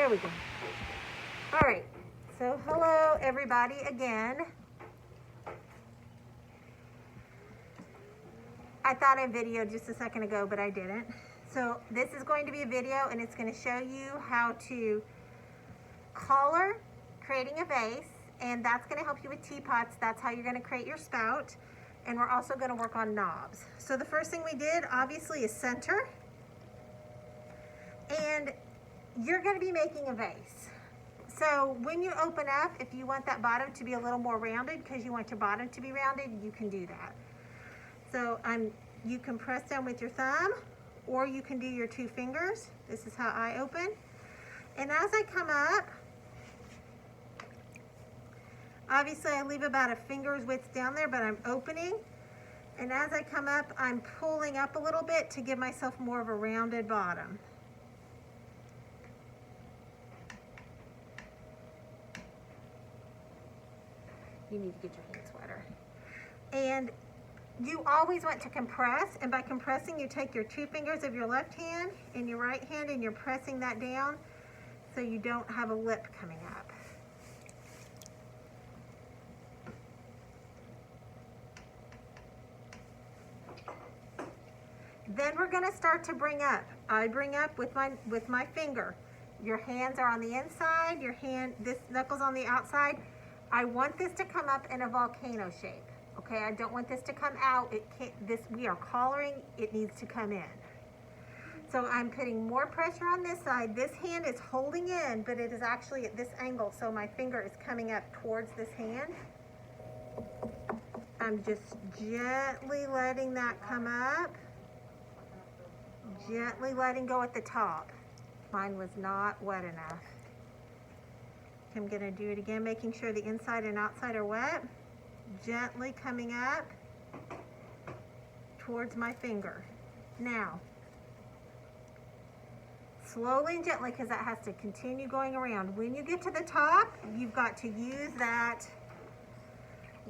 There we go. All right, so hello everybody again. I thought I videoed just a second ago, but I didn't. So this is going to be a video and it's going to show you how to color creating a vase, and that's going to help you with teapots. That's how you're going to create your spout. And we're also going to work on knobs. So the first thing we did obviously is center, and you're going to be making a vase. So when you open up, if you want that bottom to be a little more rounded because you want your bottom to be rounded, you can do that. So you can press down with your thumb, or you can do your 2 fingers. This is how I open. And as I come up, obviously I leave about a finger's width down there, but I'm opening. And as I come up, I'm pulling up a little bit to give myself more of a rounded bottom. You need to get your hands wetter. And you always want to compress, and by compressing you take your 2 fingers of your left hand and your right hand and you're pressing that down so you don't have a lip coming up. Then we're going to start to bring up. I bring up with my finger. Your hands are on the inside, this knuckle's on the outside. I want this to come up in a volcano shape. Okay, I don't want this to come out. We are collaring, it needs to come in. So I'm putting more pressure on this side. This hand is holding in, but it is actually at this angle, so my finger is coming up towards this hand. I'm just gently letting that come up. Gently letting go at the top. Mine was not wet enough. I'm gonna do it again, making sure the inside and outside are wet. Gently coming up towards my finger. Now, slowly and gently, because that has to continue going around. When you get to the top, you've got to use that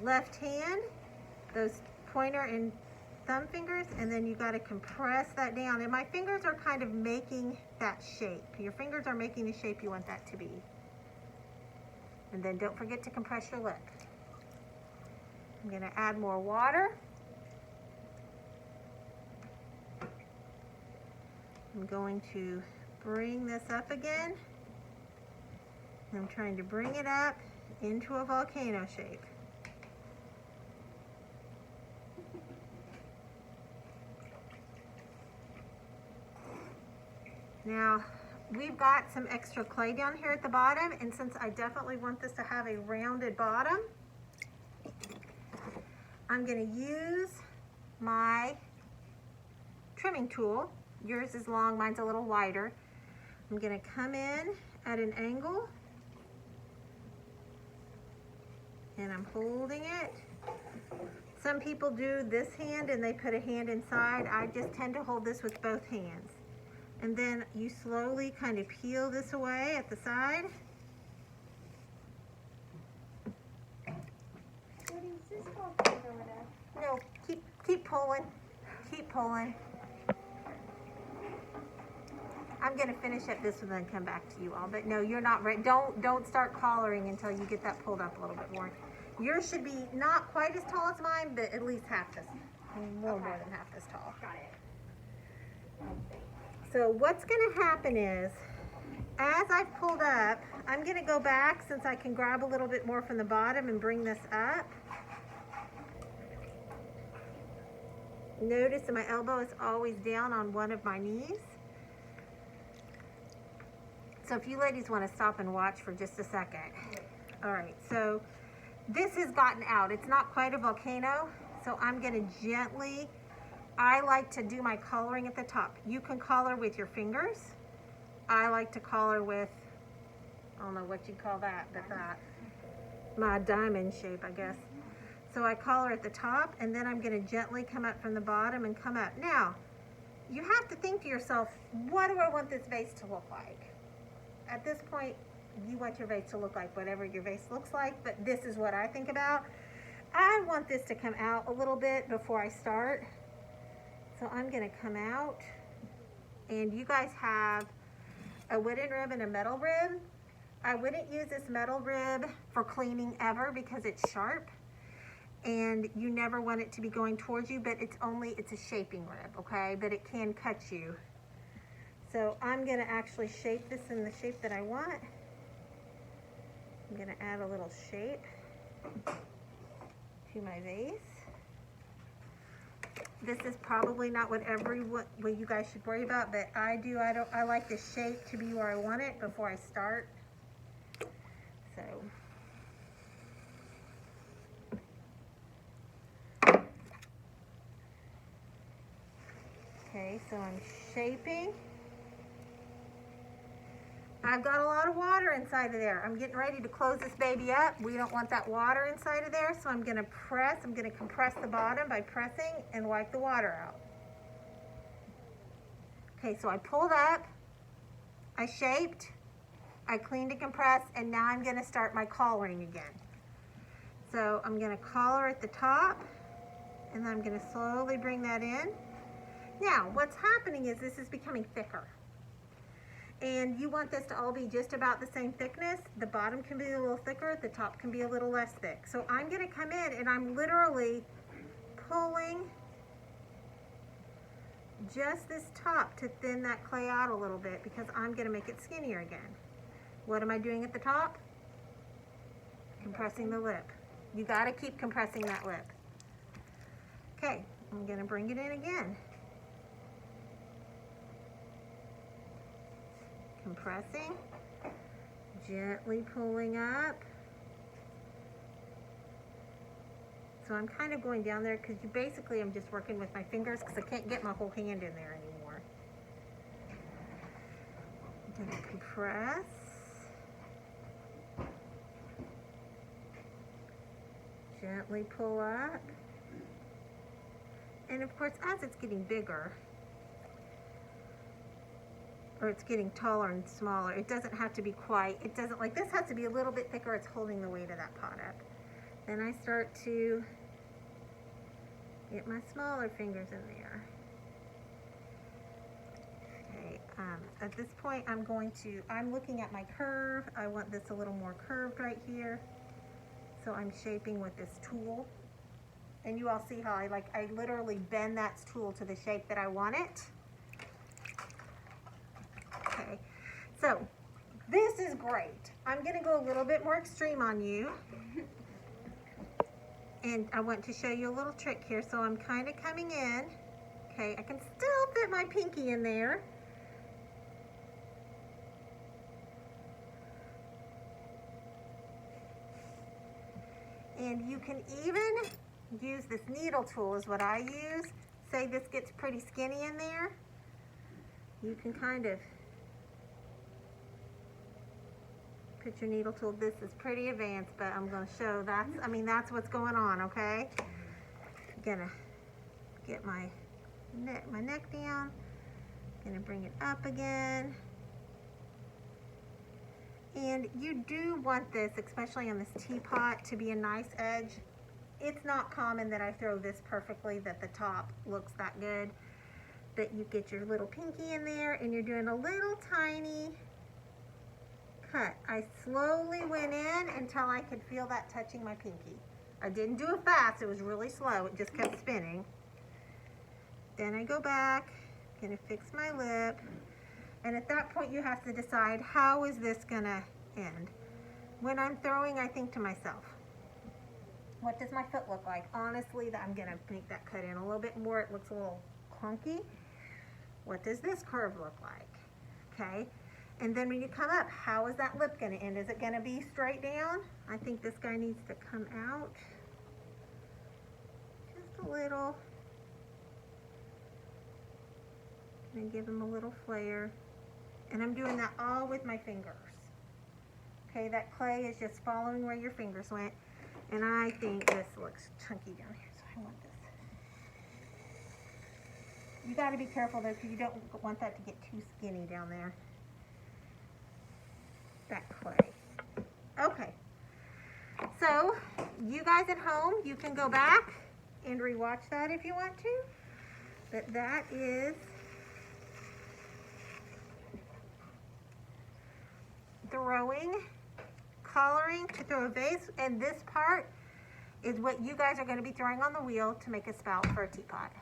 left hand, those pointer and thumb fingers, and then you got to compress that down. And my fingers are kind of making that shape. Your fingers are making the shape you want that to be. And then don't forget to compress your lip. I'm going to add more water. I'm going to bring this up again. I'm trying to bring it up into a volcano shape. Now, we've got some extra clay down here at the bottom, and since I definitely want this to have a rounded bottom, I'm going to use my trimming tool. Yours is long, mine's a little wider. I'm going to come in at an angle, and I'm holding it. Some people do this hand and they put a hand inside. I just tend to hold this with both hands. And then you slowly kind of peel this away at the side. No, keep pulling. Keep pulling. I'm gonna finish up this one and then come back to you all. But no, you're not ready. Don't start collaring until you get that pulled up a little bit more. Yours should be not quite as tall as mine, but at least half this, more than half this tall. Got it. So what's gonna happen is, as I've pulled up, I'm gonna go back since I can grab a little bit more from the bottom and bring this up. Notice that my elbow is always down on one of my knees. So if you ladies want to stop and watch for just a second. All right, so this has gotten out. It's not quite a volcano, so I'm gonna gently, I like to do my collaring at the top. You can collar with your fingers. I like to collar with, I don't know what you call that, but that, my diamond shape, I guess. So I collar at the top, and then I'm gonna gently come up from the bottom and come up. Now, you have to think to yourself, what do I want this vase to look like? At this point, you want your vase to look like whatever your vase looks like, but this is what I think about. I want this to come out a little bit before I start. So I'm gonna come out, and you guys have a wooden rib and a metal rib. I wouldn't use this metal rib for cleaning ever because it's sharp and you never want it to be going towards you, but it's a shaping rib, okay? But it can cut you. So I'm gonna actually shape this in the shape that I want. I'm gonna add a little shape to my vase. This is probably not what you guys should worry about, but I do. I like the shape to be where I want it before I start. So. Okay, so I'm shaping. I've got a lot of water inside of there. I'm getting ready to close this baby up. We don't want that water inside of there, so I'm gonna compress the bottom by pressing and wipe the water out. Okay, so I pulled up, I shaped, I cleaned and compressed, and now I'm gonna start my collaring again. So I'm gonna collar at the top, and then I'm gonna slowly bring that in. Now, what's happening is this is becoming thicker. And you want this to all be just about the same thickness. The bottom can be a little thicker, the top can be a little less thick. So I'm gonna come in and I'm literally pulling just this top to thin that clay out a little bit because I'm gonna make it skinnier again. What am I doing at the top? Compressing the lip. You gotta keep compressing that lip. Okay, I'm gonna bring it in again. Compressing, gently pulling up. So I'm kind of going down there because I'm just working with my fingers because I can't get my whole hand in there anymore. I'm gonna compress. Gently pull up. And of course, as it's getting bigger, or it's getting taller and smaller, it doesn't have to be like this has to be a little bit thicker. It's holding the weight of that pot up. Then I start to get my smaller fingers in there. Okay, at this point I'm looking at my curve. I want this a little more curved right here. So I'm shaping with this tool. And you all see how I literally bend that tool to the shape that I want it. Okay, so this is great. I'm gonna go a little bit more extreme on you. And I want to show you a little trick here. So I'm kind of coming in. Okay, I can still fit my pinky in there. And you can even use this needle tool is what I use. Say this gets pretty skinny in there. You can kind of put your needle tool. This is pretty advanced, but I'm going to show that's what's going on, okay? I'm gonna get my neck down. Gonna bring it up again. And you do want this, especially on this teapot, to be a nice edge. It's not common that I throw this perfectly, that the top looks that good. But you get your little pinky in there and you're doing a little tiny cut. I slowly went in until I could feel that touching my pinky. I didn't do it fast, it was really slow, it just kept spinning. Then I go back, gonna fix my lip. And at that point you have to decide, how is this gonna end? When I'm throwing, I think to myself, what does my foot look like? Honestly, I'm gonna make that cut in a little bit more. It looks a little clunky. What does this curve look like? Okay, and then when you come up, how is that lip gonna end? Is it gonna be straight down? I think this guy needs to come out just a little. And give him a little flare. And I'm doing that all with my fingers. Okay, that clay is just following where your fingers went. And I think this looks chunky down here, so I want this. You gotta be careful though, because you don't want that to get too skinny down there. That clay. Okay. So, you guys at home, you can go back and rewatch that if you want to. But that is throwing coloring to throw a vase, and this part is what you guys are going to be throwing on the wheel to make a spout for a teapot.